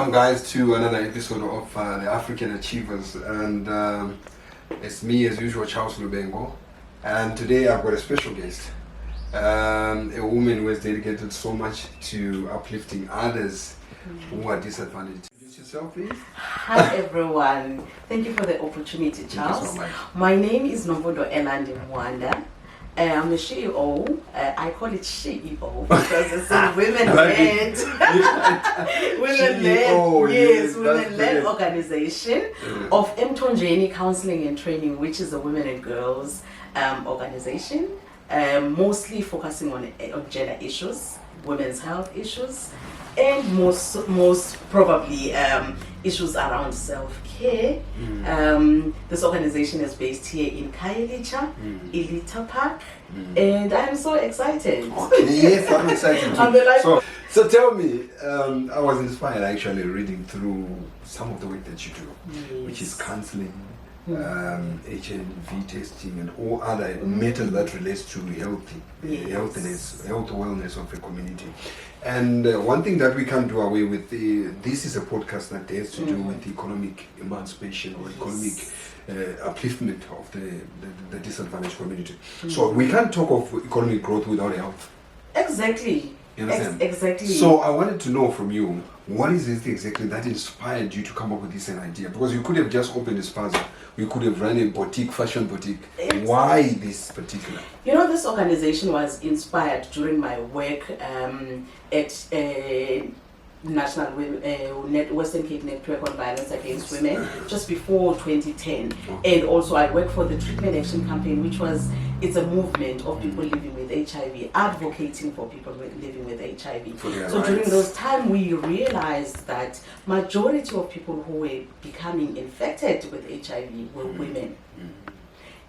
Welcome, guys, to another episode of the African Achievers, and it's me, as usual, Charles Lubengo, and today I've got a special guest, a woman who has dedicated so much to uplifting others who are disadvantaged. Introduce yourself, please. Hi, everyone. Thank you for the opportunity, Charles. Thank you so much. My name is Nomfundo Eland Mwanda. I'm a CEO. I call it CEO because it's a women-led, women-led organization of Emthonjeni Counseling and Training, which is a women and girls organization, mostly focusing on gender issues, women's health issues, and most probably issues around self-care. This organization is based here in Khayelitsha, Elita Park, and I'm so excited. Okay, yes, I'm excited too. So tell me, I was inspired actually reading through some of the work that you do, which is counseling, HIV testing, and all other matters that relates to health wellness of a community. And one thing that we can't do away with, this is a podcast that has to do with economic emancipation or economic upliftment of the disadvantaged community. So we can't talk of economic growth without health. Exactly. You understand? Exactly. So I wanted to know from you, what is it exactly that inspired you to come up with this idea? Because you could have just opened a spaza, you could have run a boutique, fashion boutique. Exactly. Why this particular? You know, this organization was inspired during my work at National Western Cape Network on Violence Against Women just before 2010. And also I work for the Treatment Action Campaign, which was, it's a movement of people living with HIV, advocating for people living with HIV. So during those time we realized that majority of people who were becoming infected with HIV were women.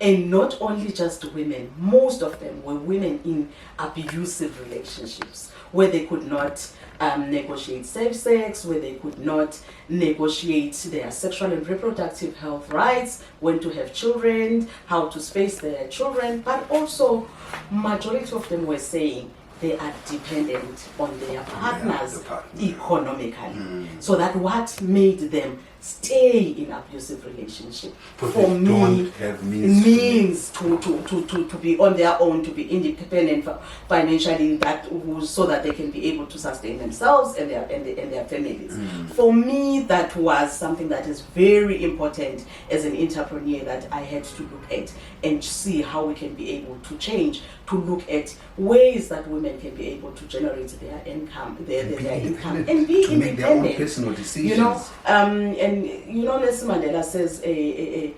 And not only just women, most of them were women in abusive relationships where they could not negotiate safe sex, where they could not negotiate their sexual and reproductive health rights, when to have children, how to space their children, but also majority of them were saying they are dependent on their partners economically. So that what made them stay in abusive relationship. For me, means to be on their own, to be independent financially, so that they can be able to sustain themselves and their families. For me, that was something that is very important as an entrepreneur that I had to look at and see how we can be able to change, to look at ways that women can be able to generate their income, their income, and be to independent. Make their own personal decisions. You know, and you know, Nelson Mandela says a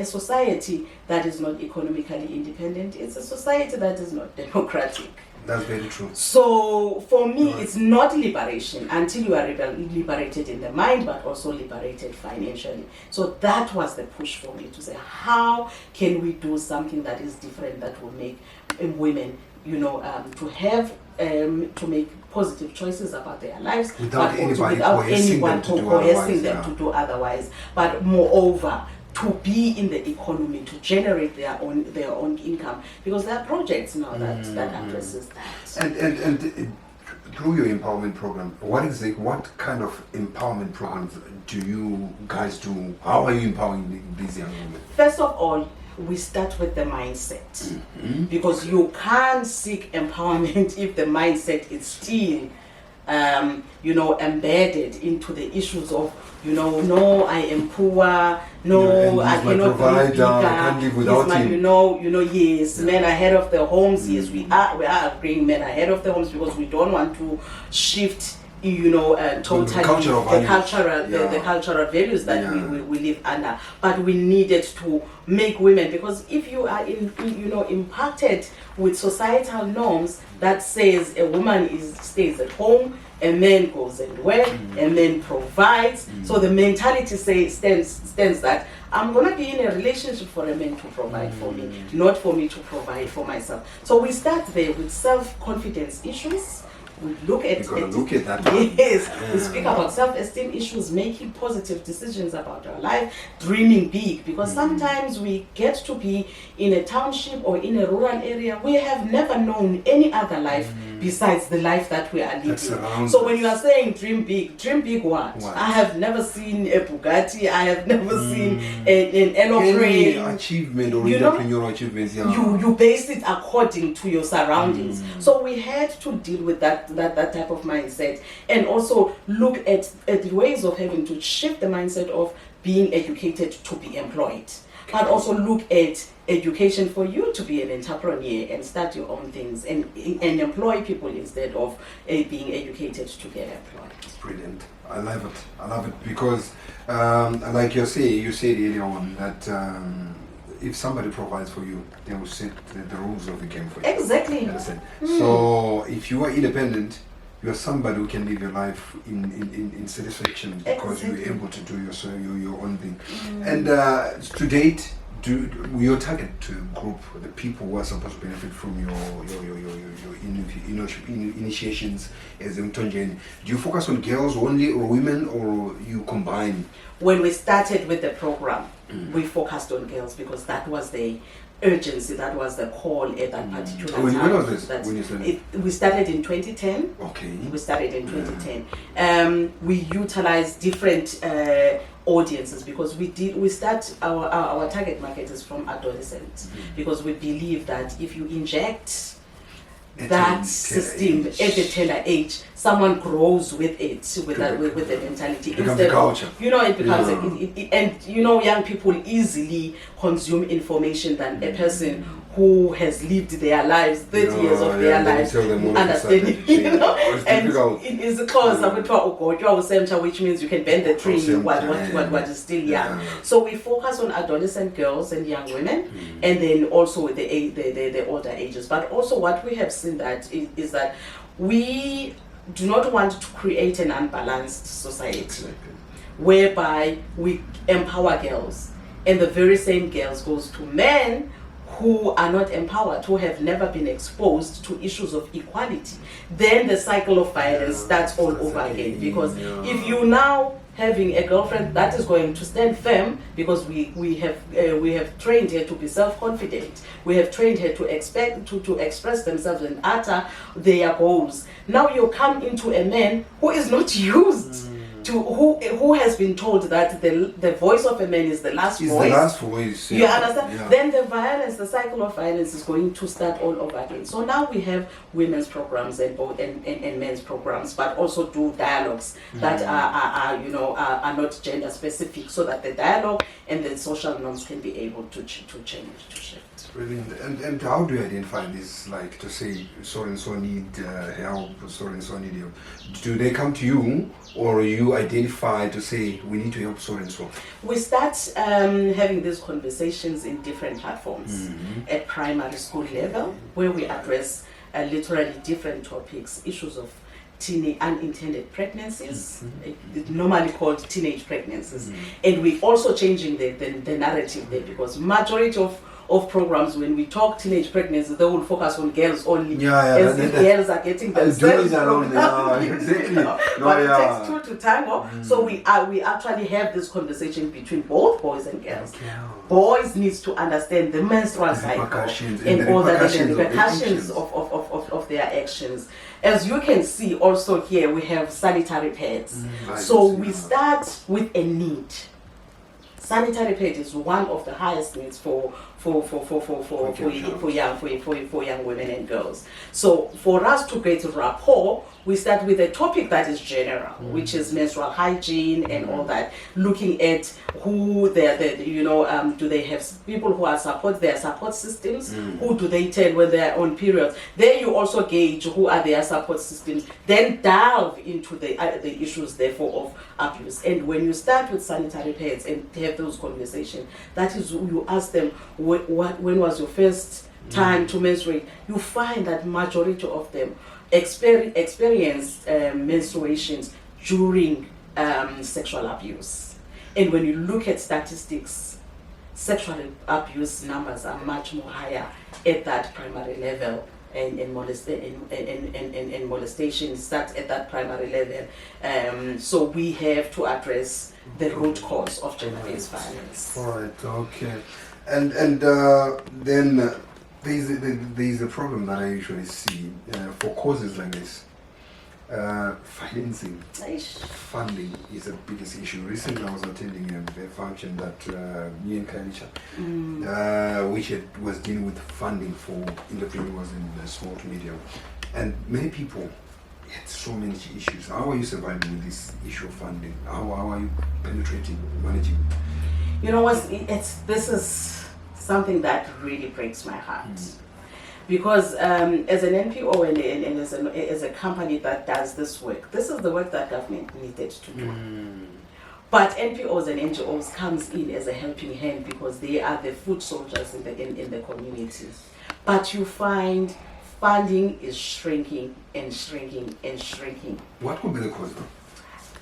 society that is not economically independent, it's a society that is not democratic. That's very true. So for me, it's not liberation until you are liberated in the mind, but also liberated financially. So that was the push for me to say, how can we do something that is different, that will make women, you know, to make positive choices about their lives, without anyone coercing them to do otherwise. But moreover, to be in the economy, to generate their own income, because there are projects now that addresses that. And through your empowerment program, what kind of empowerment programs do you guys do? How are you empowering these young women? First of all, we start with the mindset, because you can't seek empowerment if the mindset is still embedded into the issues of, no, I am poor, no, I cannot live bigger, I can't live without him. Yes, men ahead of the homes. Yes, we are agreeing, men ahead of the homes, because we don't want to shift totally the cultural values that we live under. But we needed to make women, because if you are impacted with societal norms that says a woman stays at home, a man goes and works, a man provides. So the mentality stands that I'm going to be in a relationship for a man to provide for me, not for me to provide for myself. So we start there with self-confidence issues. We look at that. Yes, we speak about self-esteem issues, making positive decisions about our life, dreaming big, because sometimes we get to be in a township or in a rural area. We have never known any other life besides the life that we are living. surrounds So when us. you are saying dream big what? What? I have never seen a Bugatti, I have never seen an aeroplane. Any achievement or You know, entrepreneurial achievements, yeah. you base it according to your surroundings. So we had to deal with that type of mindset, and also look at ways of having to shift the mindset of being educated to be employed, but also look at education for you to be an entrepreneur and start your own things and employ people instead of being educated to get employed. Brilliant. I love it because like you said earlier on that if somebody provides for you, they will set the rules of the game for you. Exactly. Understand? So if you are independent, you are somebody who can live your life in satisfaction because Exactly. you're able to do your own thing. And to date, your target group, the people who are supposed to benefit from your initiations as Emthonjeni, do you focus on girls only or women, or you combine? When we started with the program, we focused on girls because that was the urgency, that was the call at that particular time. When was this? When you started? We started in 2010. Okay. We started in 2010. We utilized different audiences because we start our target market is from adolescents, because we believe that if you inject that system at the tender age, someone grows with it, with the mentality. It becomes a culture. It becomes and young people easily consume information than a person who has lived their lives, 30 years of their lives, understanding, and it is close, which means you can bend the tree what is still young. So we focus on adolescent girls and young women, and then also the older ages. But also what we have seen that is that we do not want to create an unbalanced society whereby we empower girls, and the very same girls goes to men who are not empowered, who have never been exposed to issues of equality. Then the cycle of violence starts all over again, because if you now having a girlfriend that is going to stand firm, because we have trained her to be self-confident, we have trained her to express themselves and utter their goals. Now you come into a man who is not used to, who has been told that the voice of a man is the last voice. The last voice. You understand? Yeah. Then the violence, the cycle of violence is going to start all over again. So now we have women's programs and men's programs, but also do dialogues that are not gender specific, so that the dialogue and the social norms can be able to change, to shift. Brilliant. And how do you identify this, like to say so and so need help, so and so need help? Do they come to you, or you identify to say we need to help so and so? We start having these conversations in different platforms at primary school level, where we address literally different topics, issues of unintended pregnancies, normally called teenage pregnancies, and we're also changing the narrative there, because majority of programs, when we talk teenage pregnancy, they will focus on girls only. As if girls are getting themselves exactly. But it takes two to tango. So we actually have this conversation between both boys and girls. Boys needs to understand the menstrual cycle and all the repercussions of their actions. As you can see also here, we have sanitary pads. So we start with a need. Sanitary pad is one of the highest needs for young women and girls. So for us to get rapport, we start with a topic that is general, which is menstrual hygiene and all that, looking at who do they have people who are their support systems, who do they tell when they are on periods. Then you also gauge who are their support systems, then delve into the issues therefore of abuse. And when you start with sanitary pads and have those conversations, that is, you ask them when was your first time to menstruate, you find that majority of them experienced menstruations during sexual abuse. And when you look at statistics, sexual abuse numbers are much more higher at that primary level, and molestation starts at that primary level. So we have to address the root cause of gender-based violence. All right, okay. And then There's a problem that I usually see for causes like this. Financing, funding is the biggest issue. Recently, I was attending a function that me and Kalisha, which was dealing with funding for entrepreneurs in small to medium, and many people had so many issues. How are you surviving with this issue of funding? How are you penetrating, managing? You know what? This is something that really breaks my heart. Because as an NPO and as a company that does this work, this is the work that government needed to do. But NPOs and NGOs comes in as a helping hand because they are the foot soldiers in the communities. But you find funding is shrinking and shrinking and shrinking. What could be the cause?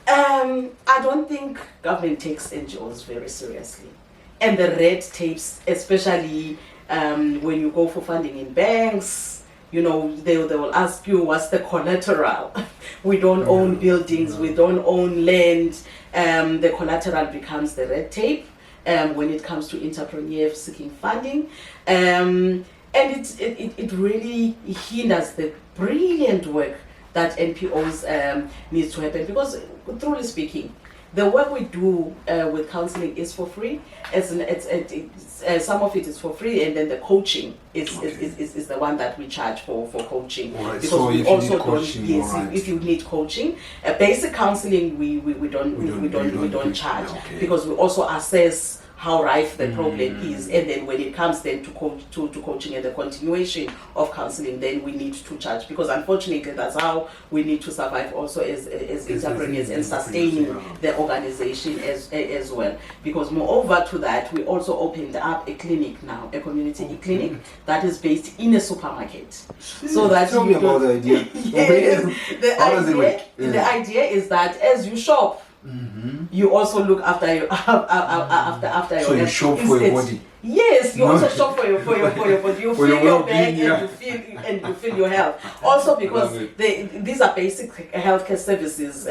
I don't think government takes NGOs very seriously. And the red tapes, especially when you go for funding in banks, you know, they will ask you what's the collateral. We don't own buildings, we don't own land. The collateral becomes the red tape when it comes to entrepreneurs seeking funding. And it really hinders the brilliant work that NPOs needs to happen, because truly speaking, the work we do with counseling is for free. Some of it is for free, and then the coaching is the one that we charge for coaching. Right. Because so we if also you need don't. coaching, Yes, right. if you need coaching, basic counseling we don't charge, okay. because we also assess how rife the problem is, and then when it comes then to coaching and the continuation of counseling, then we need to charge, because unfortunately that's how we need to survive also as entrepreneurs and sustaining the organization as well. Because moreover to that, we also opened up a clinic now, a community clinic that is based in a supermarket. So that Tell me about the idea. Yes, How does it work? the idea is that as you shop, you also look after your after your So you health. shop for your body. Yes, you also shop for your body. You For feel your your bag well-being, yeah. and you feel your health. Also because Love these are basic healthcare services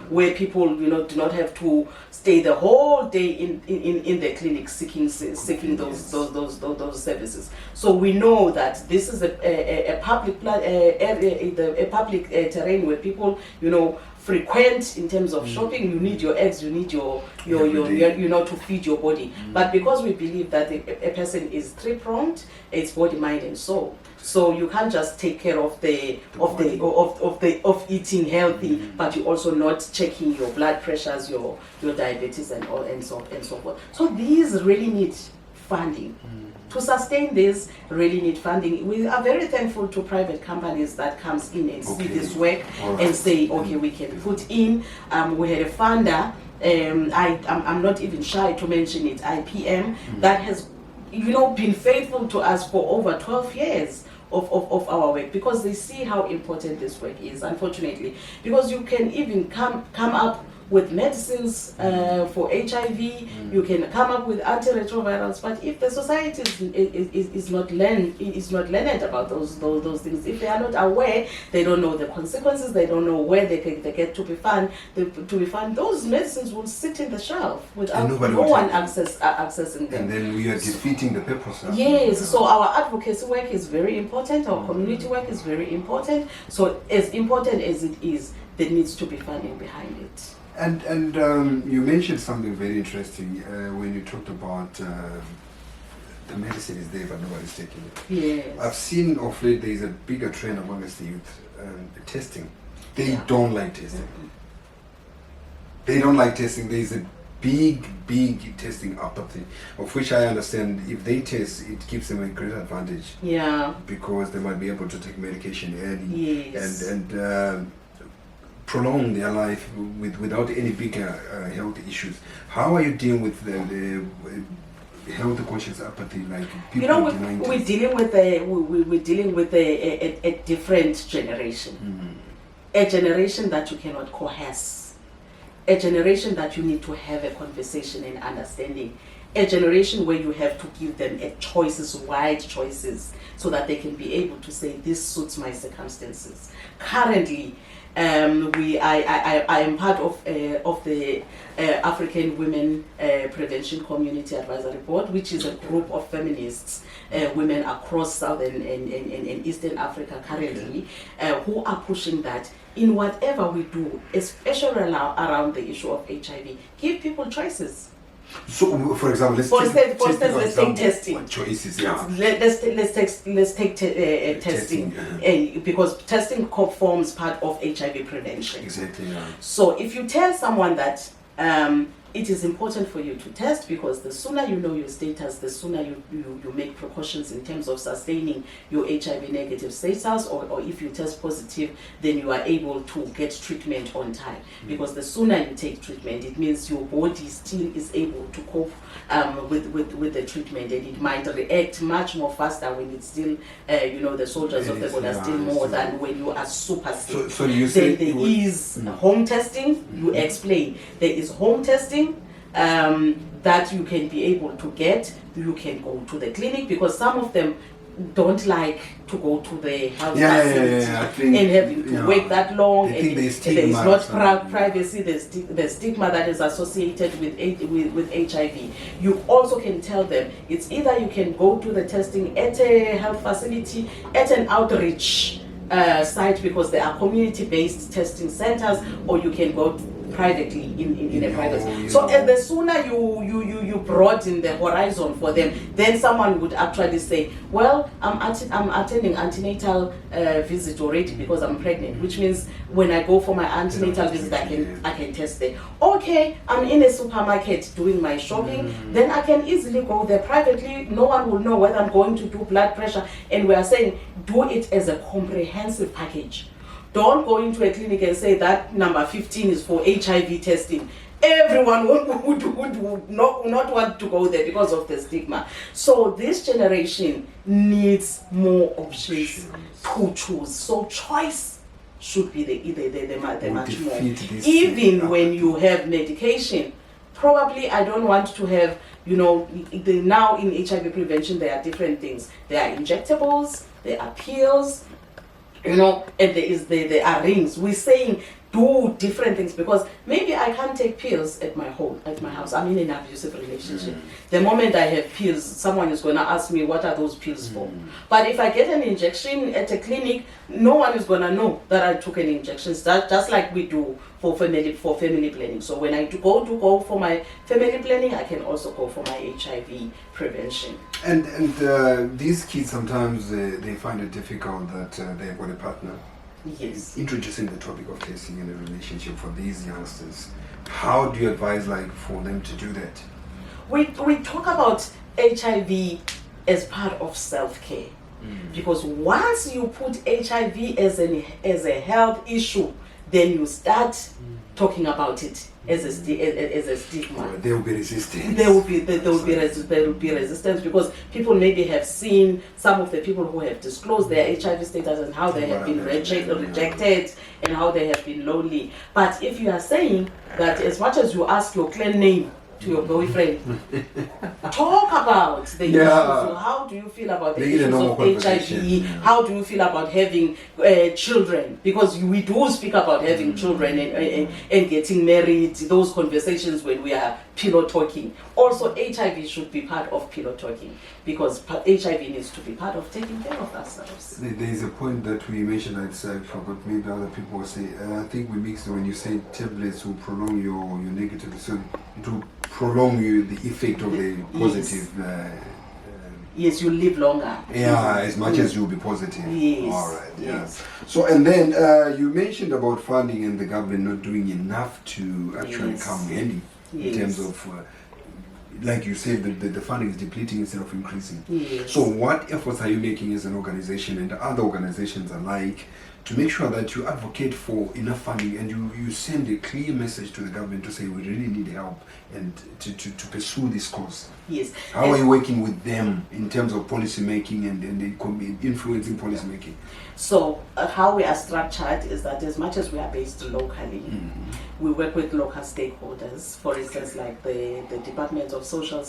where people do not have to stay the whole day in the clinic seeking those services. So we know that this is a public area, a public terrain where people frequent in terms of shopping. You need your eggs, you need your to feed your body. But because we believe that a person is three-pronged, it's body, mind, and soul. So you can't just take care of eating healthy, but you also not checking your blood pressures, your diabetes, and so forth. So these really need funding. To sustain this, really need funding. We are very thankful to private companies that comes in and see this work and say, okay, we can put in. We had a funder, I'm not even shy to mention it, IPM, that has been faithful to us for over 12 years of our work, because they see how important this work is, unfortunately. Because you can even come up with medicines for HIV, you can come up with antiretrovirals, but if the society is not learned about those things, if they are not aware, they don't know the consequences, they don't know where they get to be found. Those medicines will sit in the shelf without no one accessing them. And then we are defeating the purpose. Yes, so our advocacy work is very important, our community work is very important. So as important as it is, there needs to be funding behind it. And you mentioned something very interesting when you talked about the medicine is there but nobody's taking it. Yes. I've seen of late there is a bigger trend amongst the youth, testing. They don't like testing. They don't like testing. There is a big testing apathy, of which I understand if they test, it gives them a great advantage. Yeah. Because they might be able to take medication early. Yes. And prolong their life without any bigger health issues. How are you dealing with the health conscious apathy, like people we're dealing with a different generation, a generation that you cannot coerce, a generation that you need to have a conversation and understanding, a generation where you have to give them wide choices, so that they can be able to say, this suits my circumstances. Currently, I am part of the African Women Prevention Community Advisory Board, which is a group of feminists, women across Southern and Eastern Africa currently, who are pushing that in whatever we do, especially around the issue of HIV, give people choices. So, for example, let's take testing. What choices? Yeah. Let's take testing, because testing forms part of HIV prevention. Exactly. Yeah. So, if you tell someone that it is important for you to test, because the sooner you know your status, the sooner you make precautions in terms of sustaining your HIV negative status, or if you test positive, then you are able to get treatment on time. Because the sooner you take treatment, it means your body still is able to cope with the treatment, and it might react much more faster when it's still, the soldiers of the body are still more than when you are super sick. So you say there is home testing, you explain. There is home testing that you can be able to get. You can go to the clinic, because some of them don't like to go to the health facility and having to wait that long, and there is not privacy. The stigma that is associated with HIV. You also can tell them it's either you can go to the testing at a health facility, at an outreach site, because there are community-based testing centers, or you can go privately in a private. So the sooner you broaden the horizon for them, then someone would actually say, well, I'm attending antenatal visit already because I'm pregnant, which means when I go for my antenatal visit, I can test there. Okay, I'm in a supermarket doing my shopping, then I can easily go there privately. No one will know whether I'm going to do blood pressure, and we are saying do it as a comprehensive package. Don't go into a clinic and say that number 15 is for HIV testing. Everyone would not want to go there because of the stigma. So this generation needs more options to choose. So choice should be the much more. Even when you have medication, probably I don't want to have, now in HIV prevention there are different things. There are injectables, there are pills, and there are rings. We're saying do different things, because maybe I can't take pills at my house. I'm in an abusive relationship. The moment I have pills, someone is going to ask me what are those pills for. But if I get an injection at a clinic, no one is going to know that I took an injection. Just like we do for family planning. So when I go for my family planning, I can also go for my HIV prevention. And these kids sometimes they find it difficult that they've got a partner. Yes. Introducing the topic of testing in a relationship for these youngsters, how do you advise for them to do that? We talk about HIV as part of self-care, because once you put HIV as a health issue, then you start talking about it as a stigma. There will be resistance. There will be resistance, because people maybe have seen some of the people who have disclosed their HIV status and how they have been rejected and how they have been lonely. But if you are saying that as much as you ask your clan name to your boyfriend, talk about the issues. So how do you feel about the issues of HIV? How do you feel about having children? Because we do speak about having children and getting married, those conversations when we are pillow talking. Also, HIV should be part of pillow talking, because HIV needs to be part of taking care of ourselves. There is a point that we mentioned, I forgot, maybe other people will say, I think we mixed when you say tablets will prolong your negative, so it will prolong the effect of the positive. Yes, you live longer. Yeah, as much as you'll be positive. Yes. All right. Yes. So, and then you mentioned about funding and the government not doing enough to actually come handy in terms of, like you said, the funding is depleting instead of increasing. Yes. So, what efforts are you making as an organization and other organizations alike to make sure that you advocate for enough funding and you send a clear message to the government to say we really need help and to pursue this cause? Yes. How are you working with them in terms of policy making and influencing policy making? So how we are structured is that as much as we are based locally, we work with local stakeholders. For instance, like the Department of Social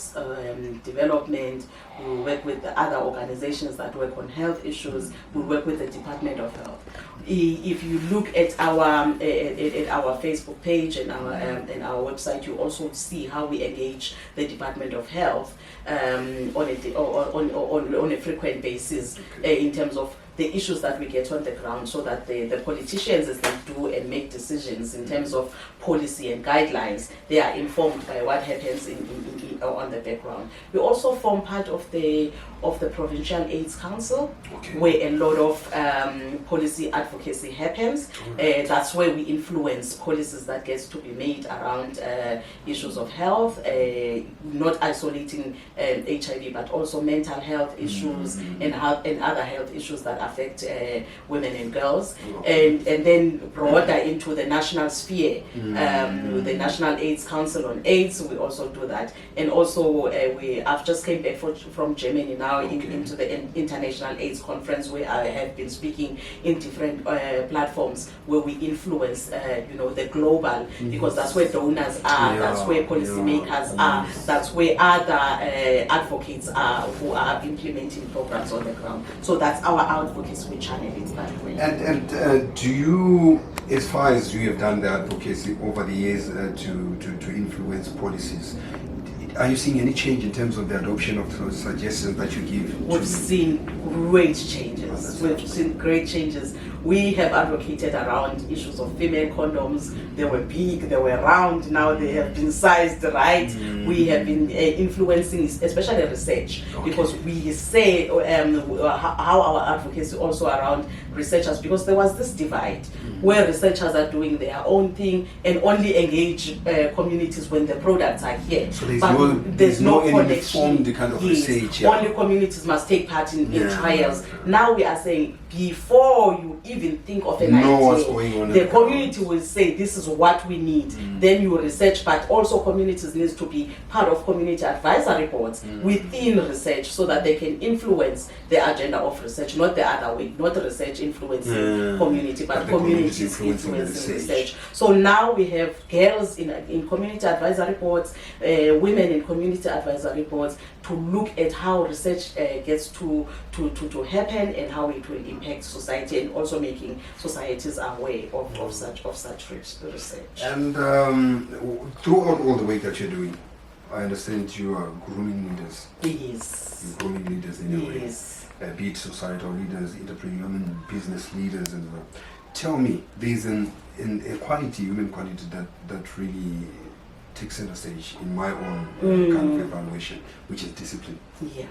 Development, we work with the other organizations that work on health issues, we work with the Department of Health. If you look at our Facebook page and our website, you also see how we engage the Department of Health on a frequent basis in terms of the issues that we get on the ground, so that the politicians, as they do and make decisions in terms of policy and guidelines, they are informed by what happens on the background. We also form part of the Provincial AIDS Council, where a lot of policy advocacy happens. That's where we influence policies that gets to be made around issues of health, not isolating HIV, but also mental health issues and other health issues that affect women and girls, and then broader into the national sphere, with the National AIDS Council on AIDS. We also do that, and also I've just came back from Germany now into the International AIDS Conference, where I have been speaking in different platforms where we influence the global, because that's where donors are, that's where policymakers are, that's where other advocates are who are implementing programs on the ground. So that's our advocacy, we channel it that way. And do you, as far as you have done the advocacy over the years to influence policies, are you seeing any change in terms of the adoption of those suggestions that you give? We've seen great changes. We've seen great changes. We have advocated around issues of female condoms. They were big, they were round, now they have been sized right. We have been influencing, especially research, because we say how our advocacy also around researchers, because there was this divide where researchers are doing their own thing and only engage communities when the products are here. So there's no connection. Kind of research. Only communities must take part in trials. Now we are saying, before you even think of an idea, what's going on, the community will say this is what we need. Then you research, but also communities needs to be part of community advisory boards within research, so that they can influence the agenda of research, not the other way, not research influencing community, but communities influencing research. So now we have girls in community advisory boards, women in community advisory boards, to look at how research gets to happen and how it will impact society, and also making societies aware of such research. And throughout all the work that you're doing, I understand you are grooming leaders. Yes. You're grooming leaders in a way. Be it societal leaders, entrepreneur, business leaders, and tell me, there's a quality, human quality that really takes center stage in my own kind of evaluation, which is discipline. Yeah.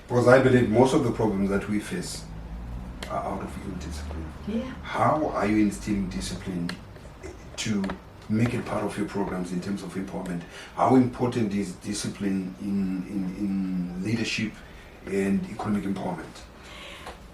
Because I believe most of the problems that we face are out of ill discipline. Yeah. How are you instilling discipline to make it part of your programs in terms of empowerment? How important is discipline in leadership and economic empowerment?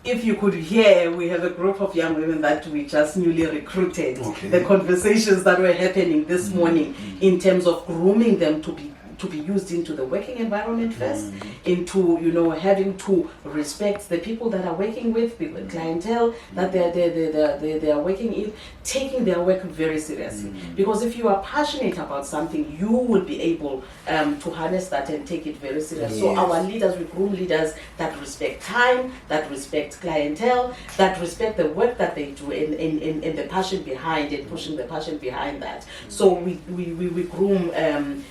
If you could hear, we have a group of young women that we just newly recruited. The conversations that were happening this morning in terms of grooming them to be used into the working environment first, into having to respect the people that are working with, the clientele that they are working in, taking their work very seriously. Because if you are passionate about something, you will be able to harness that and take it very seriously. So our leaders, we groom leaders that respect time, that respect clientele, that respect the work that they do, and the passion behind it, pushing the passion behind that. So we groom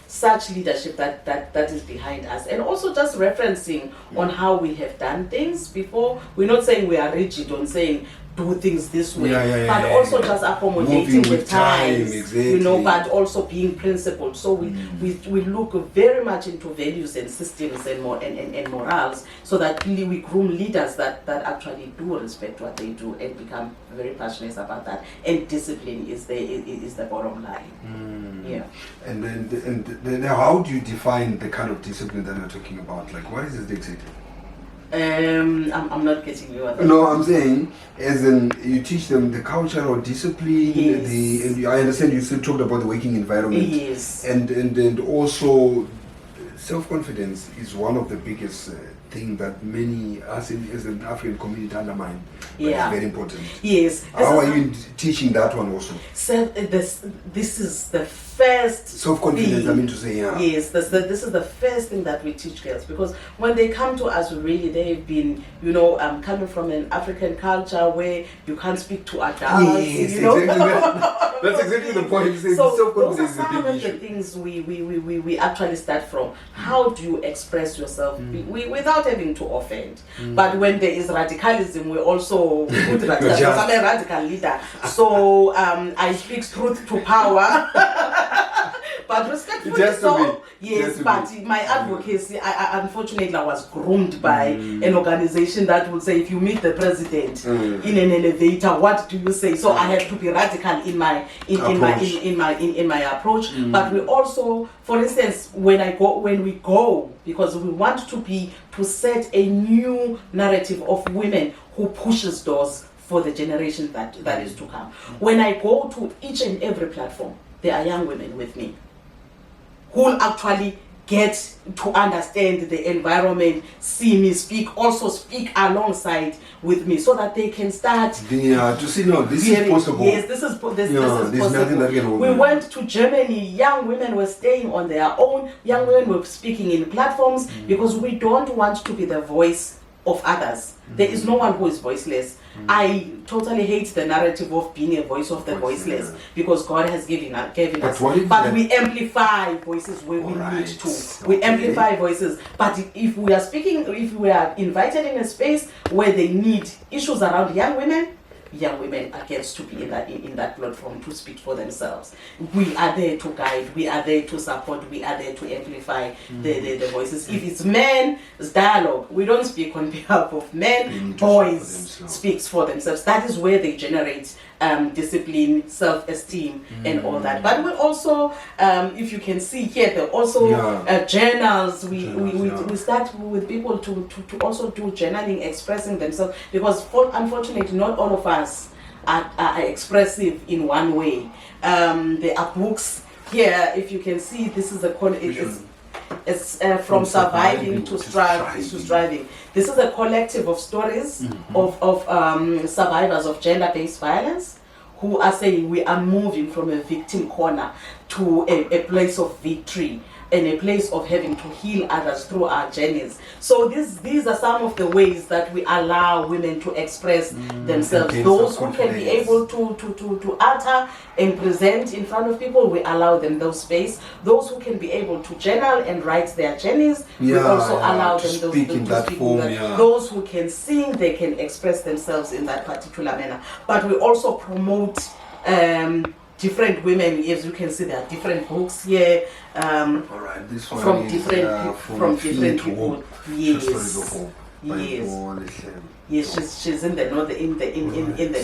such leadership that is behind us, and also just referencing on how we have done things before. We're not saying we are rigid on saying do things this way, but also just accommodating with times, but also being principled. So we look very much into values and systems and morals, so that really we groom leaders that actually do respect what they do and become very passionate about that. And discipline is the bottom line. And then how do you define the kind of discipline that you're talking about? Like, what is it exactly? I'm not getting you. No, I'm saying, as in, you teach them the cultural discipline. And I understand you still talked about the working environment. And also, self-confidence is one of the biggest thing that many us as an African community undermine. It's very important. How are you teaching that one also? So this is the first self-confidence, thing. I mean to say, yeah. Yes, this is the first thing that we teach girls, because when they come to us, really, they've been, coming from an African culture where you can't speak to adults. Yes, exactly. That's exactly the point. So those are Self-confidence is a some big of the issue. things we actually start from. How do you express yourself without having to offend? But when there is radicalism, we also put radicalism. I'm a radical leader, so I speak truth to power. But respectfully so, yes, but my advocacy, I unfortunately I was groomed by an organization that would say, if you meet the president in an elevator, what do you say? So I have to be radical in my approach. But we also, for instance, when we go, because we want to set a new narrative of women who pushes doors for the generation that is to come. When I go to each and every platform, there are young women with me who will actually get to understand the environment, see me speak, also speak alongside with me, so that they can start to see, no, this is possible. Yes, this is possible. Nothing that can We went to Germany, young women were staying on their own, young women were speaking in platforms, because we don't want to be the voice of others. There is no one who is voiceless. I totally hate the narrative of being a voice of the voiceless, because God has given us. But we amplify voices where we need to. We amplify voices. But if we are speaking, if we are invited in a space where they need issues around young women are gets to be in that platform to speak for themselves. We are there to guide, we are there to support, we are there to amplify the voices. If it's men's dialogue, we don't speak on behalf of men, boys speaks for themselves. That is where they generate discipline, self-esteem, and all that. But we also, if you can see here, there are also journals. We start with people to also do journaling, expressing themselves, because unfortunately not all of us are expressive in one way. There are books here. If you can see, this is it's from surviving to striving. This is a collective of stories of survivors of gender-based violence who are saying we are moving from a victim corner to a place of victory and a place of having to heal others through our journeys. So these are some of the ways that we allow women to express themselves. Those who can be able to utter and present in front of people, we allow them those space. Those who can be able to journal and write their journeys, we also allow them to speak in that form. Those who can sing, they can express themselves in that particular manner. But we also promote different women. As you can see, there are different books here. Alright, this one from is, different people. Yes. Yes, she's in the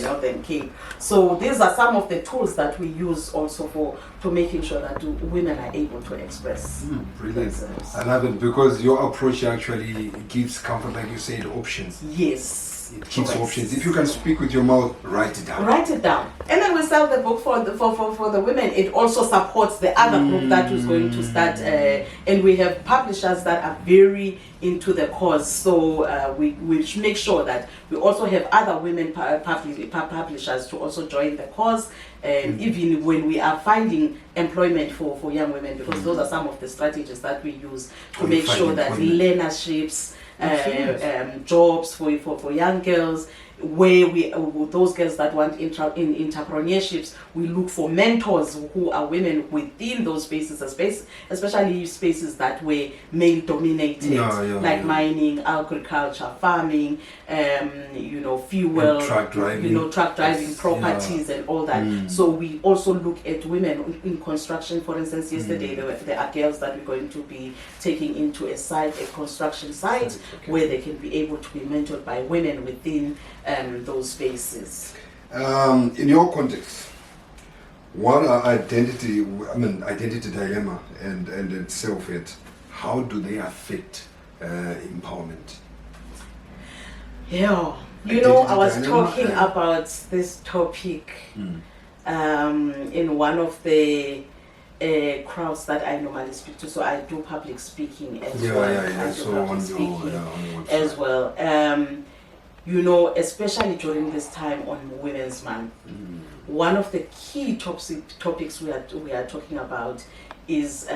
Northern Cape. So these are some of the tools that we use also to making sure that women are able to express brilliant. themselves. I love it, because your approach actually gives comfort, like you said, options. Yes. It gives options. If you can speak with your mouth, write it down. Write it down. And then we sell the book for the women. It also supports the other group that is going to start. And we have publishers that are very into the cause. So we make sure that we also have other women publishers to also join the cause. And even when we are finding employment for young women, because those are some of the strategies that we use to make sure that learnerships, jobs for young girls, where those girls that want entrepreneurships, we look for mentors who are women within those spaces, especially spaces that were male dominated, like mining, agriculture, farming, fuel, and truck driving, properties, and all that. So we also look at women in construction. For instance, yesterday there are girls that we're going to be taking into a construction site, where they can be able to be mentored by women within those spaces. In your context, what are identity dilemma and self-hate? How do they affect empowerment? Yeah, I was talking about this topic in one of the crowds that I normally speak to. So I do public speaking as well. So on your as well. you know, especially during this time on Women's Month, one of the key topics we are talking about is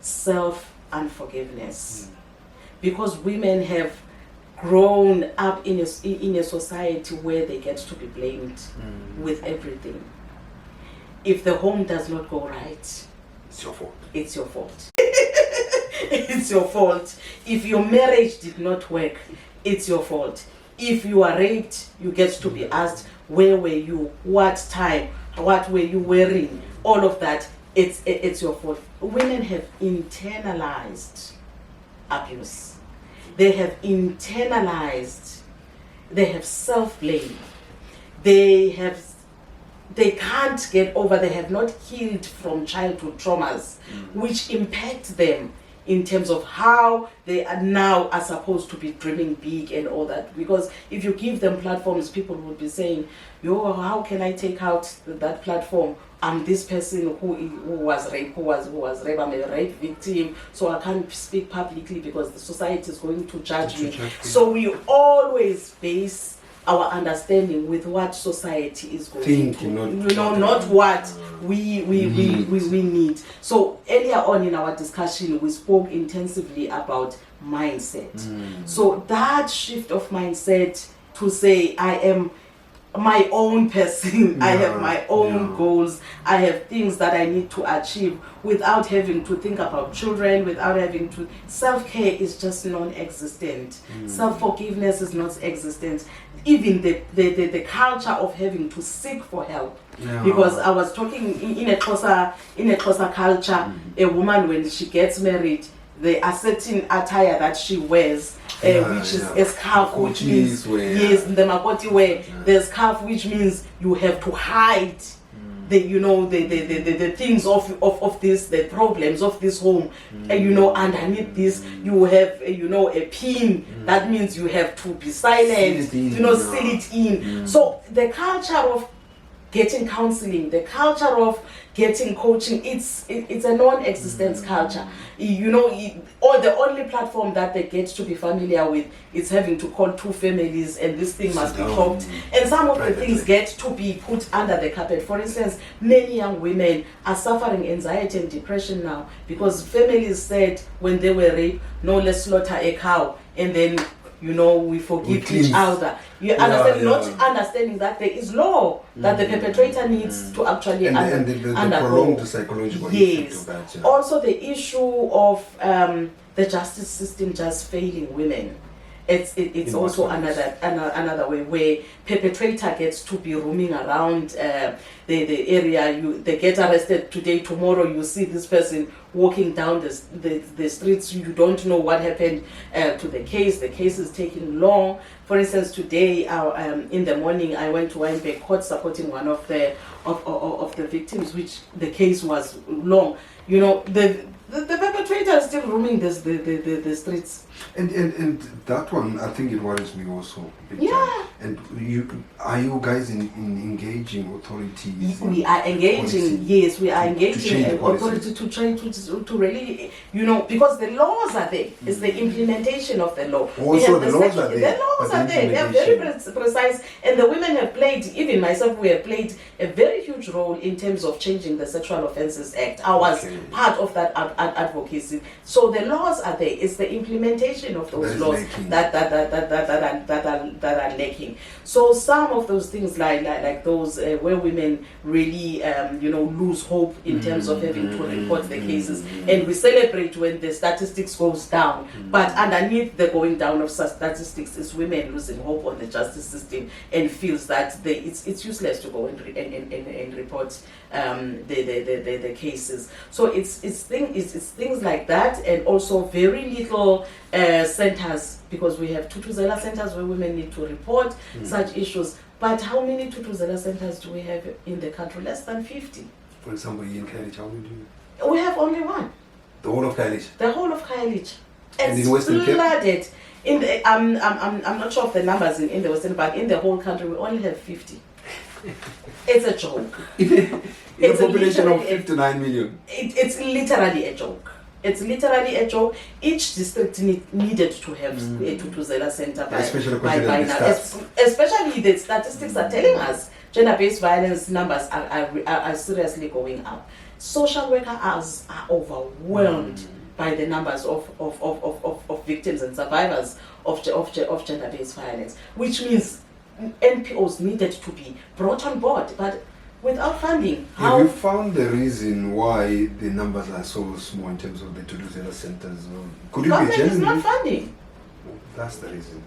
self-unforgiveness. Because women have grown up in a society where they get to be blamed with everything. If the home does not go right, it's your fault. It's your fault. It's your fault. If your marriage did not work, it's your fault. If you are raped, you get to be asked, where were you, what time, what were you wearing, all of that, it's your fault. Women have internalized abuse. They have internalized, they have self-blame. They can't get over, they have not healed from childhood traumas, which impact them in terms of how they are now are supposed to be dreaming big and all that. Because if you give them platforms, people will be saying, yo, how can I take out that platform? I'm this person who was raped, who was raped, I'm a rape victim, so I can't speak publicly because the society is going to judge me. So we always base our understanding with what society is going to, not what we need. So earlier on in our discussion, we spoke intensively about mindset. So that shift of mindset to say, I am my own person, I have my own goals, I have things that I need to achieve without having to think about children, without having to, self-care is just non-existent. Self-forgiveness is not existent. Even the culture of having to seek for help. Because I was talking in a Xhosa culture, a woman when she gets married, there are certain attire that she wears, which is a scarf, which means the makoti wear the scarf, which means you have to hide the things of this, the problems of this home. Underneath this you have a pin that means you have to be silent, seal it in. So the culture of getting counseling, the culture of getting coaching, it's a non-existence culture. Or the only platform that they get to be familiar with is having to call two families and this thing must be talked. And some of the things get to be put under the carpet. For instance, many young women are suffering anxiety and depression now because families said when they were raped, no, let's slaughter a cow, and then we forgive each other. You understand? Not understanding that there is law that the perpetrator needs to actually undergo. Prolonged psychological effect of that. Also, the issue of the justice system just failing women. It's also another way where perpetrator gets to be roaming around the area. They get arrested today, tomorrow you see this person walking down the streets. You don't know what happened to the case. The case is taking long. For instance, today in the morning I went to Wynberg Court supporting one of the victims, which the case was long. The perpetrator is still roaming the streets. And that one, I think it worries me also. And are you guys engaging authorities? We are engaging, yes, we are engaging authority to try to really, because the laws are there. It's the implementation of the law. Also, the laws are there. The laws are there. They are very precise. And the women have played, even myself, we have played a very huge role in terms of changing the Sexual Offences Act. I was part of that advocacy. So the laws are there. It's the implementation of those laws that are lacking. So some of those things like those where women really lose hope in terms of having to report the cases, and we celebrate when the statistics goes down, but underneath the going down of statistics is women losing hope on the justice system and feels that it's useless to go and report the cases. So it's things like that, and also very little centers, because we have Tutuzela centers where women need to report such issues. But how many Tutuzela centers do we have in the country? Less than 50. For example, in Khayelitsha, how many do you have? We have only one. The whole of Khayelitsha? The whole of Khayelitsha. And in Western Cape? Flooded. I'm not sure of the numbers in the Western, but in the whole country we only have 50. It's a joke. In a population of 59 million. It's literally a joke. It's literally a joke. Each district needed to have a Tutuzela center by now. Especially the statistics are telling us gender-based violence numbers are seriously going up. Social workers are overwhelmed by the numbers of victims and survivors of gender-based violence, which means NPOs needed to be brought on board, but without funding. Have you found the reason why the numbers are so small in terms of the Tutuzela centers? Could it Government be is not funding. That's the reason.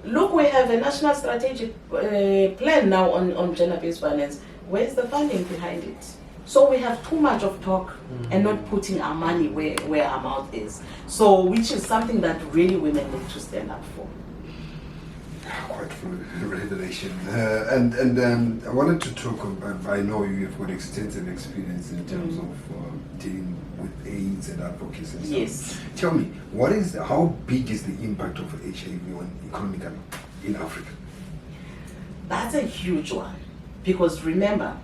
Look, we have a national strategic plan now on gender-based violence. Where's the funding behind it? So we have too much of talk and not putting our money where our mouth is. So, which is something that really women need to stand up for. Quite full revelation. And I wanted to talk about, I know you've got extensive experience in terms of dealing with AIDS and advocacy and stuff. Yes. Tell me, how big is the impact of HIV economically in Africa? That's a huge one. Because remember,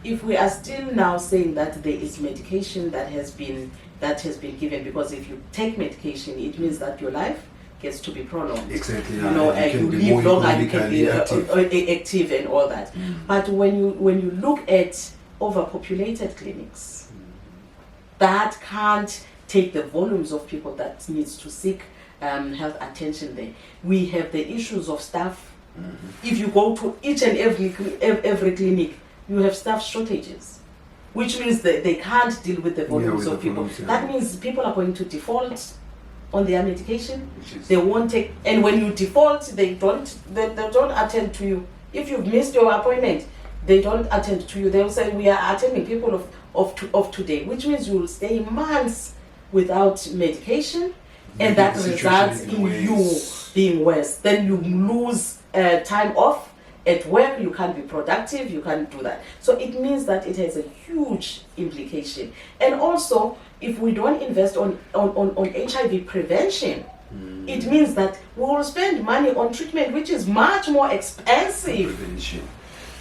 if we are still now saying that there is medication that has been given, because if you take medication, it means that your life gets to be prolonged. Exactly. You know, you live longer, you can be active and all that. But when you look at overpopulated clinics, that can't take the volumes of people that needs to seek health attention there. We have the issues of staff. If you go to each and every clinic, you have staff shortages, which means that they can't deal with the volumes of people. That means people are going to default on their medication. They won't take, and when you default, they don't attend to you. If you've missed your appointment, they don't attend to you. They'll say, we are attending people of today, which means you will stay months without medication, and that results in you being worse. Then you lose time off at work, you can't be productive, you can't do that. So it means that it has a huge implication. And also, if we don't invest on HIV prevention, it means that we will spend money on treatment which is much more expensive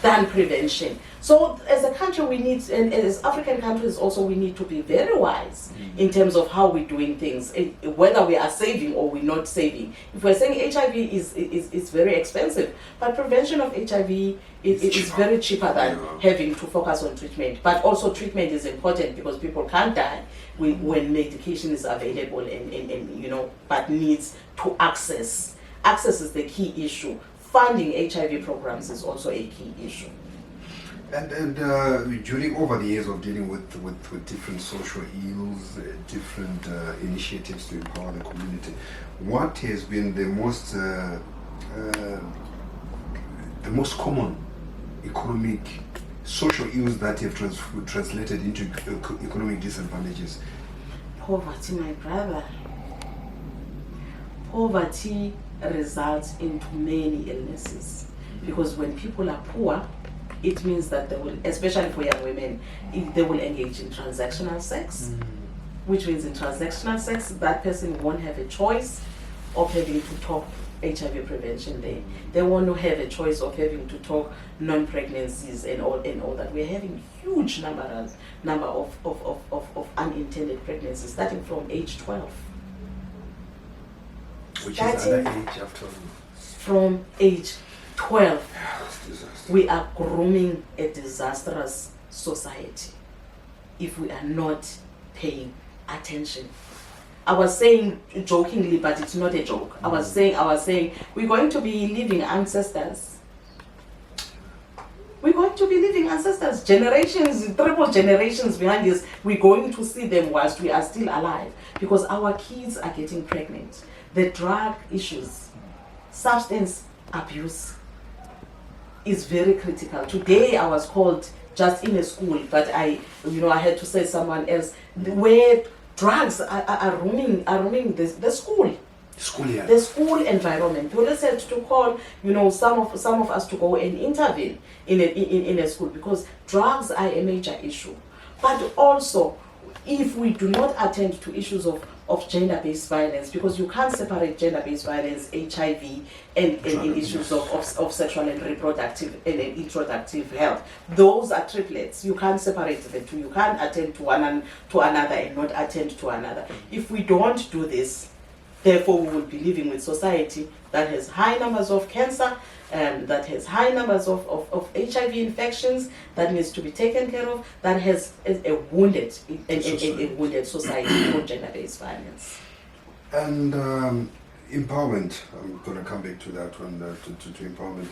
than prevention. So as a country we need, and as African countries also, we need to be very wise in terms of how we're doing things, whether we are saving or we're not saving. If we're saying HIV is very expensive, but prevention of HIV is very cheaper than having to focus on treatment. But also treatment is important because people can't die when medication is available and but needs to access. Access is the key issue. Funding HIV programs is also a key issue. And during over the years of dealing with different social ills, different initiatives to empower the community, what has been the most common economic social ills that have translated into economic disadvantages? Poverty, my brother. Poverty results into many illnesses, because when people are poor, it means that they will, especially for young women, they will engage in transactional sex, which means in transactional sex, that person won't have a choice of having to talk HIV prevention there. They won't have a choice of having to talk non-pregnancies and all that. We're having huge number of unintended pregnancies starting from age 12. Which is under age after? From age 12. We are grooming a disastrous society if we are not paying attention. I was saying jokingly, but it's not a joke. I was saying we're going to be leaving ancestors. We're going to be leaving ancestors, generations, triple generations behind us. We're going to see them whilst we are still alive, because our kids are getting pregnant. The drug issues, substance abuse is very critical. Today I was called just in a school, but I had to say someone else, where drugs are roaming the school. The school environment. Police had to call, some of us to go and intervene in a school, because drugs are a major issue. But also, if we do not attend to issues of of gender-based violence, because you can't separate gender-based violence, HIV, and issues of sexual and reproductive and reproductive health. Those are triplets. You can't separate the two. You can't attend to one and to another and not attend to another. If we don't do this, therefore we will be living with society that has high numbers of cancer, that has high numbers of HIV infections, that needs to be taken care of, that has a wounded society for gender-based violence. And empowerment, I'm going to come back to that one, to empowerment.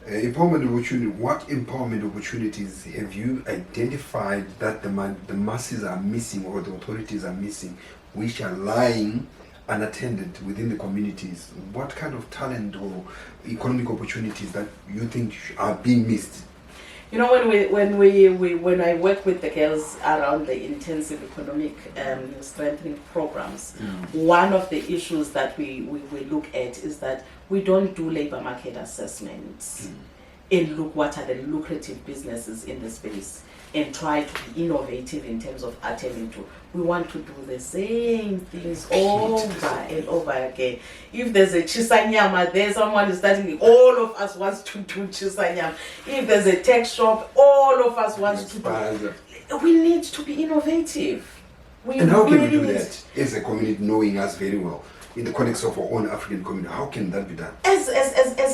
Empowerment opportunity. What empowerment opportunities have you identified that the masses are missing, or the authorities are missing, which are lying unattended within the communities? What kind of talent or economic opportunities that you think are being missed? You know, when I work with the girls around the intensive economic strengthening programs, one of the issues that we look at is that we don't do labor market assessments and look what are the lucrative businesses in the space and try to be innovative in terms of attending to. We want to do the same things over and over again. If there's a chisanyama, there someone is starting, all of us wants to do chisanyama. If there's a tech shop, all of us wants to do. We need to be innovative. And how can we do that as a community, knowing us very well? In the context of our own African community, how can that be done? As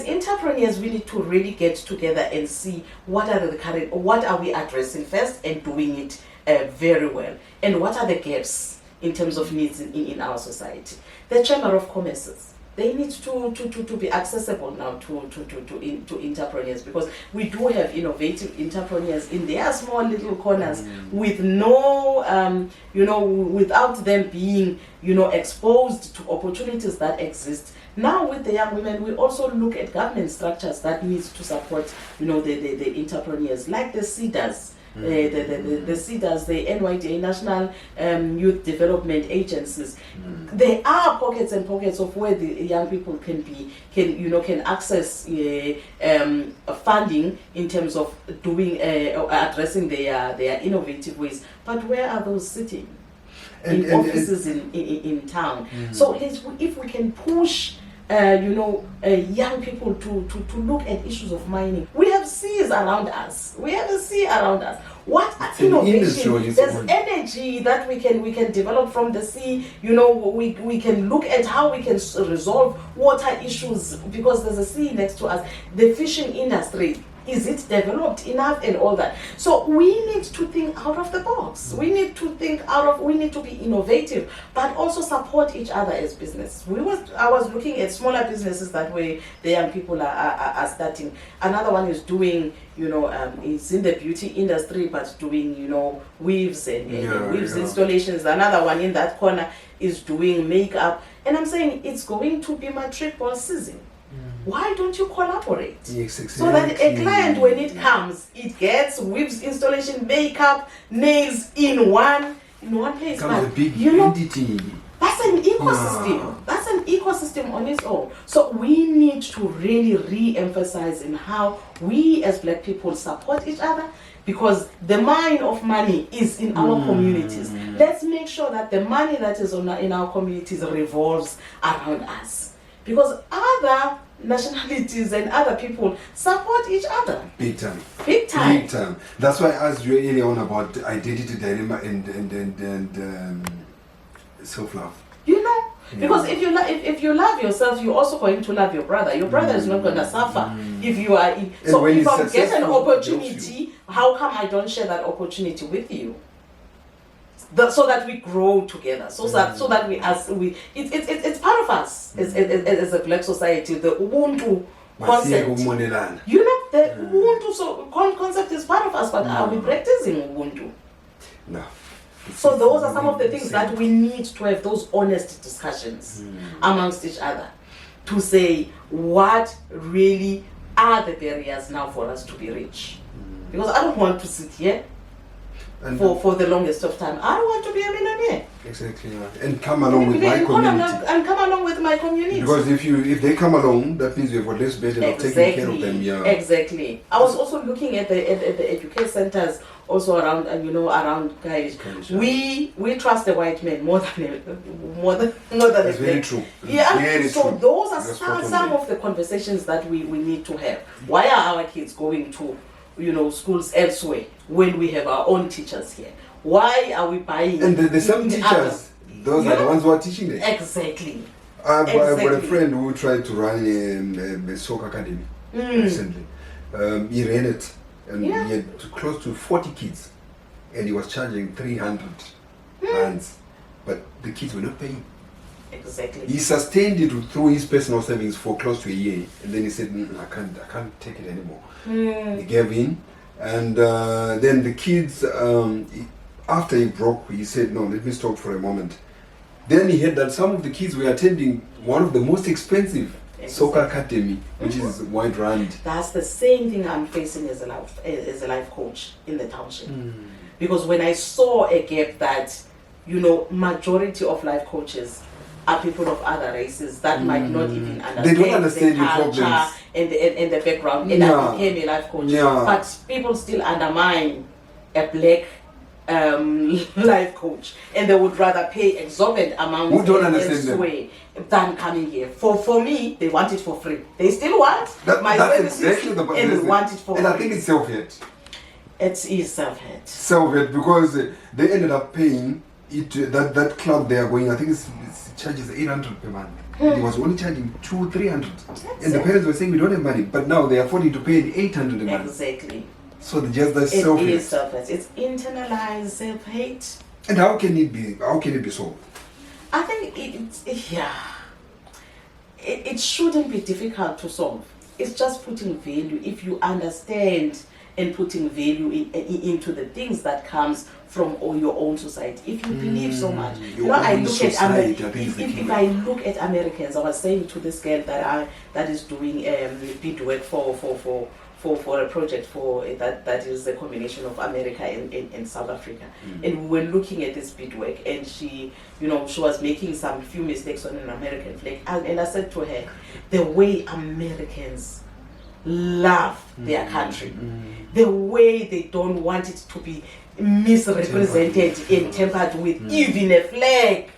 entrepreneurs, we need to really get together and see what are we addressing first and doing it very well, and what are the gaps in terms of needs in our society. The Chamber of Commerces, they need to be accessible now to entrepreneurs, because we do have innovative entrepreneurs in their small little corners with no, without them being, exposed to opportunities that exist. Now with the young women, we also look at government structures that needs to support, the entrepreneurs, like the CEDAs. The CEDAs, the NYDA, National Youth Development Agencies. There are pockets and pockets of where the young people can access funding in terms of doing addressing their innovative ways. But where are those sitting? In offices in town. So if we can push young people to look at issues of mining. We have seas around us. What innovation? There's energy that we can develop from the sea. We can look at how we can resolve water issues, because there's a sea next to us. The fishing industry, is it developed enough and all that? So we need to think out of the box. We need to be innovative, but also support each other as business. I was looking at smaller businesses that way the young people are starting. Another one is doing, is in the beauty industry, but doing, weaves and weaves installations. Another one in that corner is doing makeup. And I'm saying it's going to be matric ball season. Why don't you collaborate? Yes, exactly. So that a client, when it comes, it gets weaves, installation, makeup, nails in one place. But a big entity. That's an ecosystem. Yeah. That's an ecosystem on its own. So we need to really re-emphasize in how we as Black people support each other, because the mine of money is in our communities. Let's make sure that the money that is in our communities revolves around us, because other nationalities and other people support each other. Big time. Big time. Big time. That's why I asked you earlier on about identity dilemma and self-love. Because if you love yourself, you're also going to love your brother. Your brother is not going to suffer if you are. So if I get an opportunity, how come I don't share that opportunity with you? So that we grow together, so that it's part of us as a Black society. The Ubuntu concept, the Ubuntu concept is part of us, but are we practicing Ubuntu? No. So those are some of the things that we need to have, those honest discussions amongst each other, to say what really are the barriers now for us to be rich. Because I don't want to sit here And for the longest of time. I want to be a millionaire. Exactly, yeah. And come along with my community. And come along with my community. Because if they come along, that means you have got less burden of taking care of them. Yeah. Exactly. I was also looking at the education centers also around around guys. We trust the white man more than That's very true. Yeah. Very so true. those are some of the conversations that we need to have. Why are our kids going to schools elsewhere when we have our own teachers here? Why are we buying? And the same teachers, those are the ones who are teaching them. Exactly. I've got a friend who tried to run a soccer academy recently. He ran it, and he had close to 40 kids, and he was charging 300 rands, but the kids were not paying. Exactly. He sustained it through his personal savings for close to a year, and then he said, I can't take it anymore. He gave in, and then the kids, after he broke, he said, no, let me stop for a moment. Then he heard that some of the kids were attending one of the most expensive soccer academy, which is White Rand. That's the same thing I'm facing as a life coach in the township. Because when I saw a gap that, majority of life coaches are people of other races that might not even understand, they don't understand the your culture problems and the background. And I became a life coach. But people still undermine a black life coach, and they would rather pay exorbitant amounts elsewhere than coming here. For me, they want it for free. They still want my services, exactly and they want it for free. And I think it's self-hate. It is self-hate. Self-hate, because they ended up paying it. That club they are going, I think it charges 800 per month. He was only charging 200-300, and the parents were saying we don't have money, but now they are affording to pay 800 a month. Exactly. So that's it self-hate. It is self-hate. It's internalized self-hate. And how can it be? How can it be solved? I think it shouldn't be difficult to solve. It's just putting value. If you understand and putting value into the things that comes from your own society. If you believe so much, I look if I look at Americans, I was saying to this girl that is doing beadwork for a project that is a combination of America and South Africa, and we were looking at this beadwork, and she was making some few mistakes on an American flag, and I said to her, the way Americans love their country, the way they don't want it to be misrepresented and tampered with, even a flag.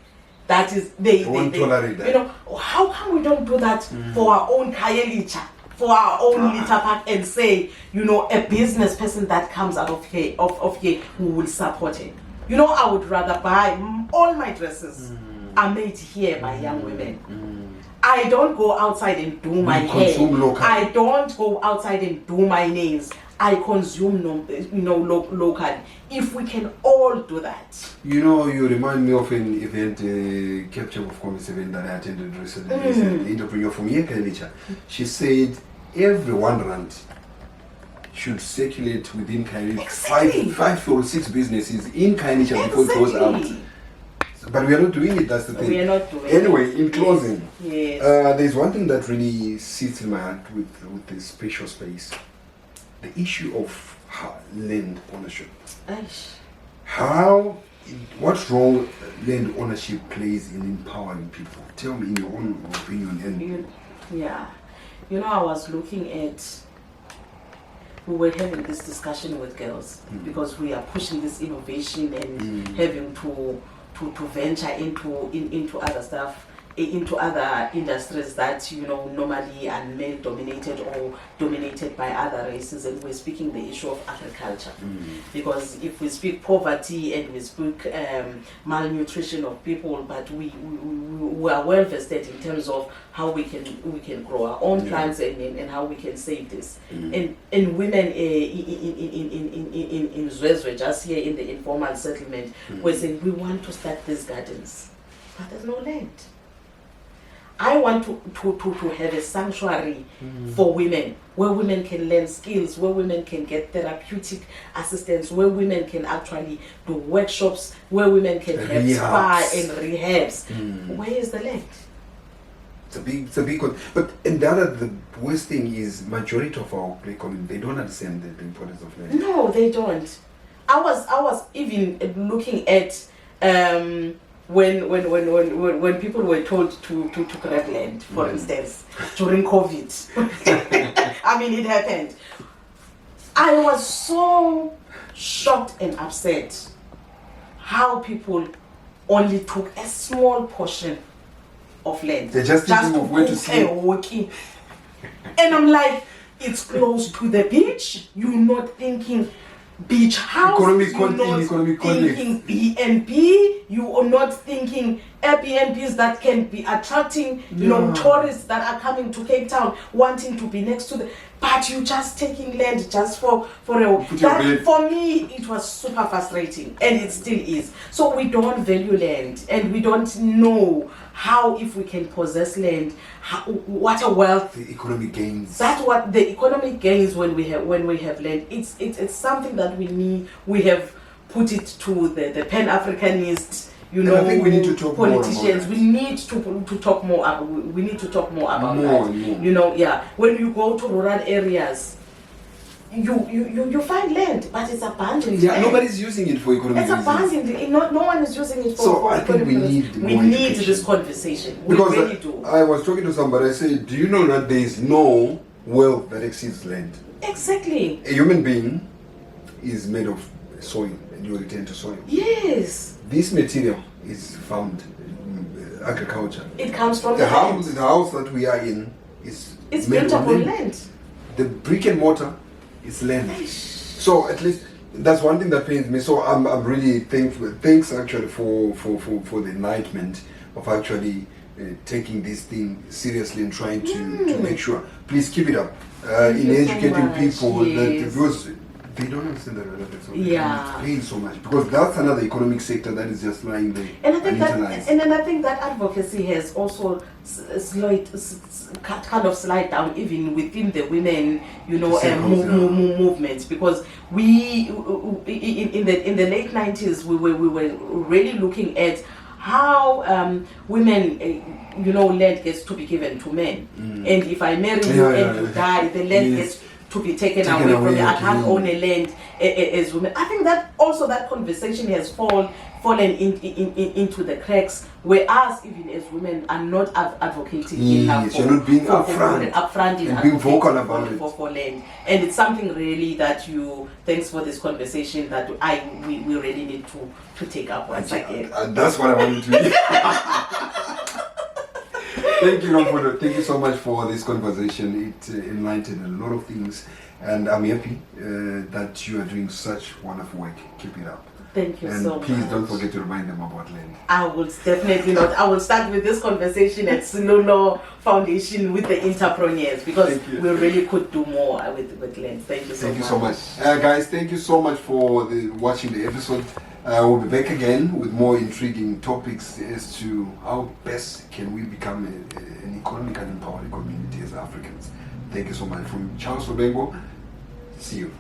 That is, they tolerate that. How come we don't do that for our own Kayelicha, for our own litter pack, and say, a business person that comes out of here, who will support it. I would rather buy all my dresses are made here by young women. I don't go outside and do my hair. Local. I don't go outside and do my nails. I consume local. If we can all do that. You remind me of an event, Capture of Commerce event that I attended recently. The entrepreneur from Yekalicha. She said every R1 should circulate within Kailicha. Exactly. 5 or 6 businesses in Kailicha before it goes out. But we are not doing it, that's the thing. We are not doing anyway, in closing, yes. There's one thing that really sits in my heart with this spatial space. The issue of land ownership. What role land ownership plays in empowering people? Tell me in your own opinion. I was looking at, we were having this discussion with girls because we are pushing this innovation and having to venture into other stuff, into other industries that normally are male dominated or dominated by other races, and we're speaking the issue of agriculture. Because if we speak poverty and we speak malnutrition of people, but we are well vested in terms of how we can grow our own plants and how we can save this. And women in Zwezwe, just here in the informal settlement, we're saying we want to start these gardens, but there's no land. I want to have a sanctuary for women, where women can learn skills, where women can get therapeutic assistance, where women can actually do workshops, where women can have spa and rehabs. Where is the land? It's a big one. But the worst thing is majority of our black community, they don't understand the importance of land. No, they don't. I was even looking at when people were told to grab land, for instance, during COVID. I mean, it happened. I was so shocked and upset how people only took a small portion of land They just to where to cook sleep. a walkie. And I'm like, it's close to the beach. You're not thinking beach house. Economic You're not economic context. thinking B&B. You are not thinking Airbnbs that can be attracting, tourists that are coming to Cape Town wanting to be next to the. But you just taking land just for a. That, for me, it was super frustrating, and it still is. So we don't value land, and we don't know how, if we can possess land, what a wealth. The economic gains. That's what the economic gains when we have land. It's something that we need. We have put it to the Pan-Africanist. And I think we need to talk politicians. more about We need to talk more about. We need to talk more about more that. and more. When you go to rural areas, you find land, but it's abandoned. Yeah, land. nobody's using it for economic It's reasons. abandoned. No one is using it for. So for I think we economic need we more need education. this conversation. We Because really do. I was talking to somebody, I said, do you know that there is no wealth that exceeds land? Exactly. A human being is made of soil, and you return to soil. Yes. This material is found in agriculture. It comes from The land. house that we are in is It's made built of upon land. The brick and mortar is land. So at least that's one thing that pains me. So I'm really thankful. Thanks actually for the enlightenment of actually taking this thing seriously and trying to make sure. Please keep it up in you so educating much, people that yes. because they don't understand the relevance of it. Yeah. It's paying so much because that's another economic sector that is just lying there. And I think unutilized. then I think that advocacy has also kind of slide down even within the women, movements, because we in the late 90s we were really looking at how women, land gets to be given to men, and if I marry you and you die, the land gets to be taken away from me. I can't own a land as women. I think that also that conversation has fallen into the cracks, where us, even as women, are not advocating enough you're not being upfront and being vocal about it for land. And it's something really that thanks for this conversation that we really need to take up once again. That's what I wanted to hear. Thank you, Nomfundo. Thank you so much for this conversation. It enlightened a lot of things, and I'm happy that you are doing such wonderful work. Keep it up. Thank you and so much. Please don't forget to remind them about land. I will definitely not. I will start with this conversation at Sinolo Foundation with the entrepreneurs, because we really could do more with land. Thank you so much. Thank you so much. Guys, thank you so much for watching the episode. We'll be back again with more intriguing topics as to how best can we become an economically empowered community as Africans. Thank you so much. From Charles Obengo, see you.